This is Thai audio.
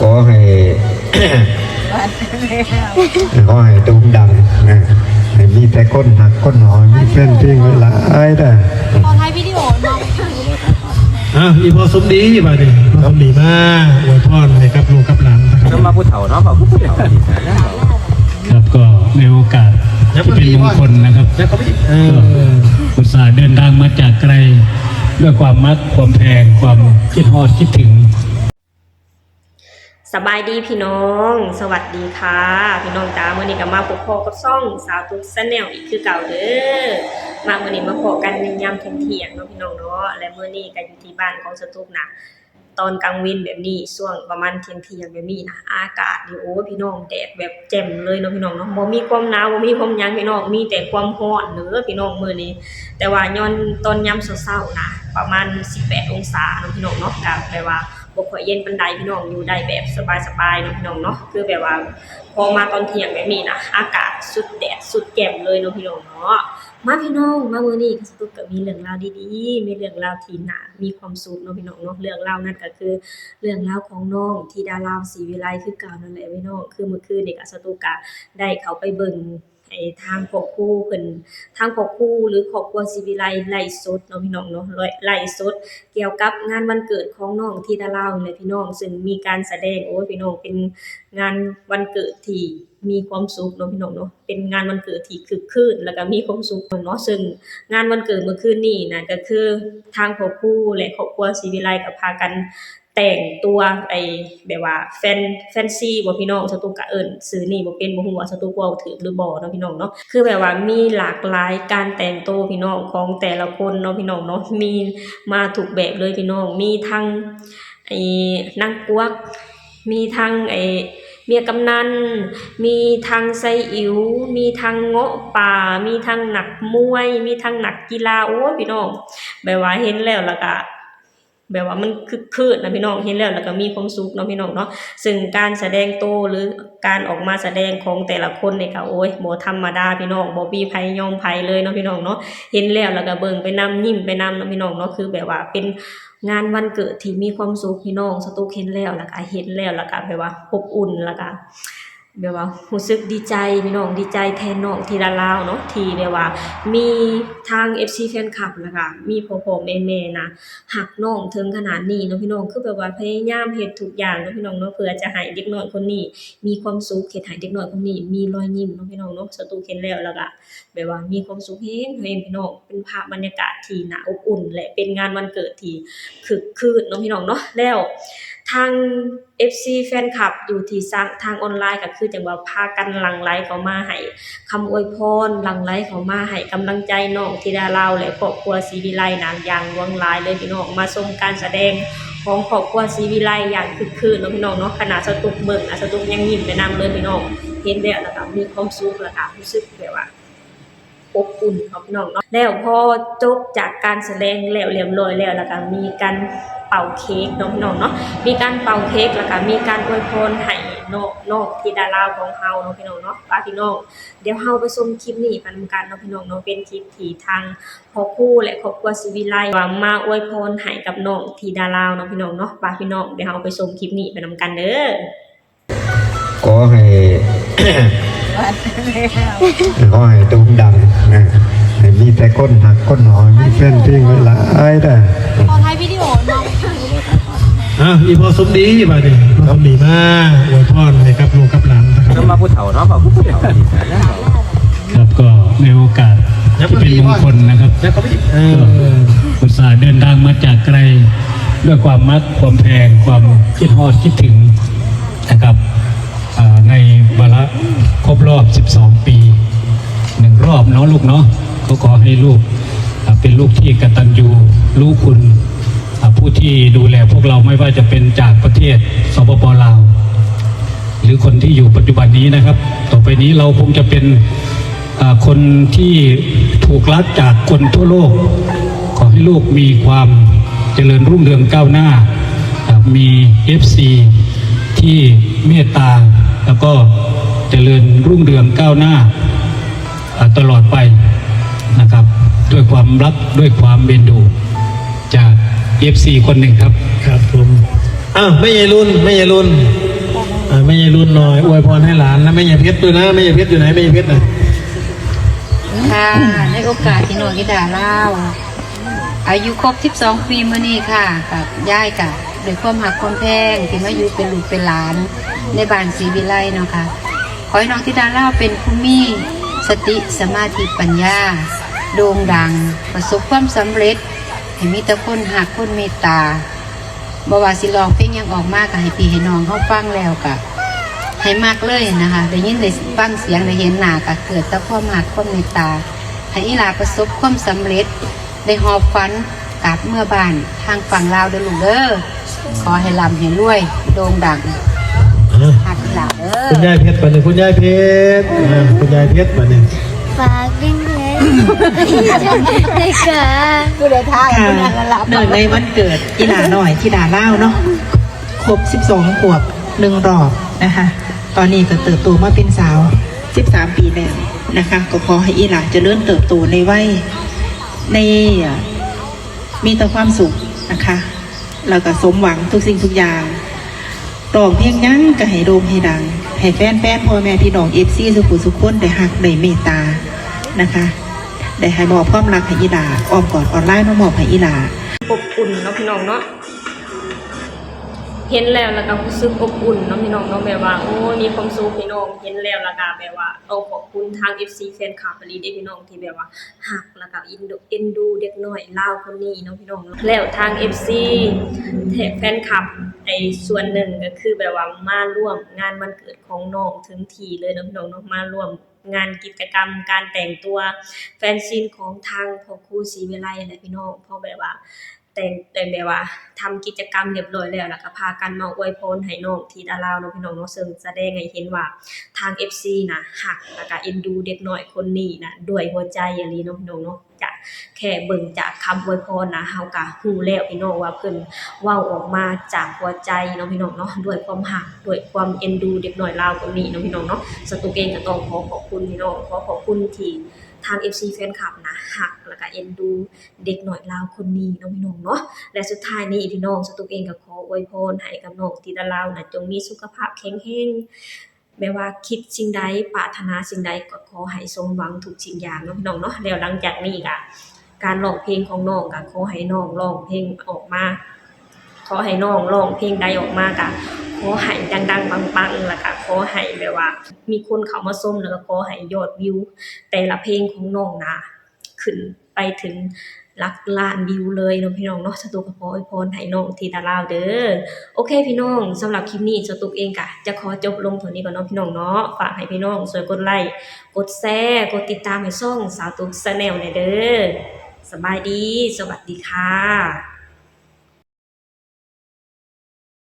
ก็ให้ก็ให้โด่งดังนะให้มีแต่คนหักคนหอมีแฟนเพลงหลายแต่พอถ่ายวิดีโอมาอีพอสมดีมาดิสมดีมากอวยพรให้กับลูกกับหลานนะครับก็มาผู้เฒ่าเนาะผู้เฒ่าดีครับก็ในโอกาสที่เป็นมงคลนะครับอุตส่าห์เดินทางมาจากไกลด้วยความมักความแพงความคิดฮอดคิดถึงสบายดีพี่น้องสวัสดีค่ะพี่น้องจ้าเมื่อนี้ก็มาพบพ่อกับซ่องสาวตุ๊กแนลอีกคือเก่าเด้อมาเมื่อนี้มาพบกันยามเที่ยงเนาะพี่น้องเนาะและเมื่อนี้ก็อยู่ที่บ้านของสตุ๊กนะตอนกลางวันแบบนี้ช่วงประมาณเที่ยงแบบนี้นะอากาศดีโอ้พี่น้องแดดแบบแจ่มเลยเนาะพี่น้องเนาะบ่มีความหนาวบ่มีความหยังพี่น้องมีแต่ความร้อนเด้อพี่น้องมื้อนี้แต่ว่าย้อนตอนยามเช้าๆนะประมาณ18องศาเนาะพี่น้องเนาะก็แปลว่าบ่ค่อยเย็นปานใดพี่น้องอยู่ได้แบบสบายๆเนาะพี่น้องเนาะคือแบบว่าพอมาตอนเที่ยงแบบนี้นะอากาศสุดแดดสุดแจ่มเลยเนาะพี่น้องเนาะมาพี่น้องมามื้อนี้สตุ๊กก็มีเรื่องราวดีๆมีเรื่องราวที่น่ามีความสุขเนาะพี่น้องเนาะเรื่องราวนั้นก็คือเรื่องราวของน้องธิดาราวศรีวิไลคือเก่านั่นแหละพี่น้องคือเมื่อคืนนี่ก็สตุ๊กก็ได้เข้าไปเบิ่งทางพ่อครูเพิ่นทางพ่อครูหรือครอบครัวศรีวิไลไลฟ์สดเนาะพี่น้องเนาะไลฟ์สดเกี่ยวกับงานวันเกิดของน้องธิดาราวนี่พี่น้องซึ่งมีการแสดงโอ้ยพี่น้องเป็นงานวันเกิดที่มีความสุขเนาะพี่น้องเนาะเป็นงานวันเกิดที่คึกคืนแล้วก็มีความสุขเนาะซึ่งงานวันเกิดเมื่อคืนนี้นะก็คือทางพ่อครูและครอบครัวศรีวิไลก็พากันแต่งตัวแบบว่าแฟนซีบ่พี่น้องสตุ๊กก็เอิ้นชื่อนี้บ่เป็นบ่ฮู้ว่าสตุ๊กเว้าถูกหรือบ่เนาะพี่น้องเนาะคือแบบว่ามีหลากหลายการแต่งตัวพี่น้องของแต่ละคนเนาะพี่น้องเนาะมีมาทุกแบบเลยพี่น้องมีทั้งนางกวักมีทั้งเมียกำนันมีทั้งไซอิ๋วมีทั้งเงาะป่ามีทั้งนักมวยมีทั้งนักกีฬาโอ้พี่น้องแบบว่าเห็นแล้วก็แบบว่ามันคึกคืนนะพี่น้องเห็นแล้วก็มีความสุขเนาะพี่น้องเนาะซึ่งการแสดงโตหรือการออกมาแสดงของแต่ละคนนี่ก็โอ้ยบ่ธรรมดาพี่น้องบ่มีไผยอมไผเลยเนาะพี่น้องเนาะเห็นแล้วก็เบิ่งไปนำยิ้มไปนำเนาะพี่น้องเนาะคือแบบว่าเป็นงานวันเกิดที่มีความสุขพี่น้องสตุ๊กเห็นแล้วก็เห็นแล้วก็แบบว่าอบอุ่นแล้วก็แบบว่ารู้สึกดีใจพี่น้องดีใจแทนน้องธิดาราวเนาะที่แบบว่ามีทาง FC แฟนคลับแล้วก็มีพ่อๆแม่ๆนะฮักน้องถึงขนาดนี้เนาะพี่น้องคือแบบว่าพยายามเฮ็ดทุกอย่างเนาะพี่น้องเนาะเพื่อจะให้เด็กน้อยคนนี้มีความสุขเฮ็ดให้เด็กน้อยคนนี้มีรอยยิ้มเนาะพี่น้องเนาะสตูเห็นแล้วก็แบบว่ามีความสุขแฮงพี่น้องเป็นภาพบรรยากาศที่น่าอบอุ่นและเป็นงานวันเกิดที่คึกคืนเนาะพี่น้องเนาะแล้วทาง FC แฟนคลับอยู่ที่ทางออนไลน์ก็คือจังว่าพากันหลั่งไหลเข้ามาให้คำอวยพรหลั่งไหลเข้ามาให้กำลังใจน้องธิดาราวและครอบครัวศรีวิไลนะอย่างล้นหลายเลยพี่น้องมาชมการแสดงของครอบครัวศรีวิไลอย่างคึกคืนเนาะพี่น้องเนาะขณะสตุ๊กเบิ่งสตุ๊กยังยิ้มไปนำเลยพี่น้องเห็นแล้วก็มีความสุขแล้วก็รู้สึกแบบว่าอบอุ่นครับพี่น้องเนาะแล้วพอจบจากการแสดงแล้วเรียบร้อยแล้วก็มีการเป่าเค้กน้องๆเนาะมีการเป่าเค้กแล้วก็มีการอวยพรให้น้องธิดาราวของเฮาเนาะพี่น้องเนาะป้าพี่น้องเดี๋ยวเฮาไปชมคลิปนี้ไปนำกันเนาะพี่น้องเนาะเป็นคลิปที่ทางพ่อครูและครอบครัวศรีวิไลว่ามาอวยพรให้กับน้องธิดาราวเนาะพี่น้องเนาะป้าพี่น้องเดี๋ยวเฮาไปชมคลิปนี้ไปนำกันเด้อก็ให้ก็ให้โด่งดังนะให้มีแต่คนหักคนหอมีแฟนเพลงหลายแต่พอถ่ายวิดีโอมาอีพอสมดีมาดิสมดีมากอวยพรให้กับลูกกับหลานนะครับก็มาผู้เฒ่าเนาะผู้เฒ่าดีครับก็ในโอกาสที่เป็นมงคลนะครับอุตส่าห์เดินทางมาจากไกลด้วยความมักความแพงความคิดฮอดคิดถึงนะครับในวาระครบรอบ12 ปี1 รอบเนาะลูกเนาะก็ขอให้ลูกเป็นลูกที่กตัญญูรู้คุณผู้ที่ดูแลพวกเราไม่ว่าจะเป็นจากประเทศสปป.ลาวหรือคนที่อยู่ปัจจุบันนี้นะครับต่อไปนี้เราคงจะเป็นคนที่ถูกรักจากคนทั่วโลกขอให้ลูกมีความเจริญรุ่งเรืองก้าวหน้ามี FC ที่เมตตาแล้วก็เจริญรุ่งเรืองก้าวหน้าตลอดไปนะครับด้วยความรักด้วยความเอ็นดูจาก FC คนหนึ่งครับครับผมไม่ใหญ่รุ่น แม่ยายรุ่นหน่อยอวยพรให้หลานนะแม่ยายเพชรด้วยนะแม่ยายเพชรอยู่ไหนแม่ยายเพชรน่ะ ค่ะในโอกาสที่น้องธิดาเล่าอายุครบ12 ปีมื้อนี้ค่ะกับย่ายกับด้วยความหักความแพงที่มาอยู่เป็นลูกเป็นหลานในบ้านศรีวิไลเนาะค่ะขอให้น้องธิดาเล่าเป็นผู้มีสติสมาธิปัญญาโด่งดังประสบความสำเร็จให้มีแต่คนหักคนเมตตาบ่ว่าสิร้องเพลงยังออกมากก็ให้พี่ให้น้องเขาฟังแล้วก็ให้มากเลยนะคะได้ยินได้ฟังเสียงได้เห็นหน้าก็เกิดแต่ความหักความเมตตาให้อีหลาประสบความสำเร็จได้หอบฝันกลับเมื่อบ้านทางฝั่งลาวเด้อลูกเด้อขอให้ร่ำให้รวยโด่งดังหักอีหลาเด้อ คุณยายเพชรมาหนึ่งคุณยายเพชรคุณยายเพชรมาหนึ่ง ฝากดิ้งเลยได้ค่ะ กูได้ท่า ค่ะเนื่องในวันเกิดอีหลาหน่อยที่ดาเล่าเนาะครบ12 ขวบ1 รอบนะคะ ตอนนี้ก็เติบโตมาเป็นสาว13 ปีแล้วนะคะ ก็ขอให้อีหลาเจริญเติบโตในวัยในมีแต่ความสุขนะคะแล้วก็สมหวังทุกสิ่งทุกอย่างร้องเพลงยั้งก็ให้โด่งให้ดัง ให้แฟนพ่อแม่พี่น้องFCสุขุคนได้ฮักได้เมตตานะคะได้ให้มอบความรักให้อีหลาอ้อมกอดออนไลน์มามอบให้อีหลา อบอุ่นเนาะพี่น้องเนาะเห็นแล้วก็รู้สึกอบอุ่นเนาะพี่น้องเนาะแบบว่าโอ้มีความสุขพี่น้องเห็นแล้วก็แบบว่าขอบคุณทาง FC แฟนคลับอีหลีเด้อพี่น้องที่แบบว่าฮักแล้วก็เอ็นดูเด็กน้อยลาวคนนี้เนาะพี่น้องเนาะแล้วทาง FC แฟนคลับส่วนหนึ่งก็คือแบบว่ามาร่วมงานวันเกิดของน้องถึงที่เลยเนาะพี่น้องเนาะมาร่วมงานกิจกรรมการแต่งตัวแฟนซีนของทางพ่อครูศรีวิไลแหละพี่น้องเพราะแบบว่าแต่แบบว่าทำกิจกรรมเรียบร้อยแล้วก็พากันมาอวยพรให้น้องที่ดาลาวเนาะพี่น้องเนาะซึ่งแสดงให้เห็นว่าทาง FC น่ะฮักแล้วก็เอ็นดูเด็กน้อยคนนี้น่ะด้วยหัวใจอีหลีเนาะพี่น้องเนาะจะแค่เบิ่งจากคำอวยพรนะเฮาก็ฮู้แล้วพี่น้องว่าเพิ่นเว้าออกมาจากหัวใจเนาะพี่น้องเนาะด้วยความฮักด้วยความเอ็นดูเด็กน้อยลาวคนนี้เนาะพี่น้องเนาะสตูเองก็ต้องขอขอบคุณพี่น้องขอบคุณที่ทาง FC แฟนคลับนะฮักแล้วก็เอ็นดูเด็กน้อยลาวคนนี้เนาะพี่น้องเนาะและสุดท้ายนี้พี่น้องสตูเองก็ขออวยพรให้กับน้องที่ดาลาวน่ะจงมีสุขภาพแข็งแรงแม้ว่าคิดสิ่งใดปรารถนาสิ่งใดก็ขอให้สมหวังทุกสิ่งอย่างเนาะพี่น้องเนาะแล้วหลังจากนี้ก็การร้องเพลงของน้องก็ขอให้น้องร้องเพลงออกมาขอให้น้องร้องเพลงใดออกมาก็ขอให้ดังๆปังๆแล้วก็ขอให้แบบว่ามีคนเข้ามาชมแล้วก็ขอให้ยอดวิวแต่ละเพลงของน้องนะขึ้นไปถึงหลักล้านวิวเลยเนาะพี่น้องเนาะสตุกก็ขออวยพรให้น้องที่ดาลาวเด้อโอเคพี่น้องสำหรับคลิปนี้สตุกเองก็จะขอจบลงเท่านี้ก่อนเนาะพี่น้องเนาะฝากให้พี่น้องช่วยกดไลค์กดแชร์กดติดตามให้ช่องสาวตุก Channel หน่อยเด้อสบายดีสวัสดีค่ะ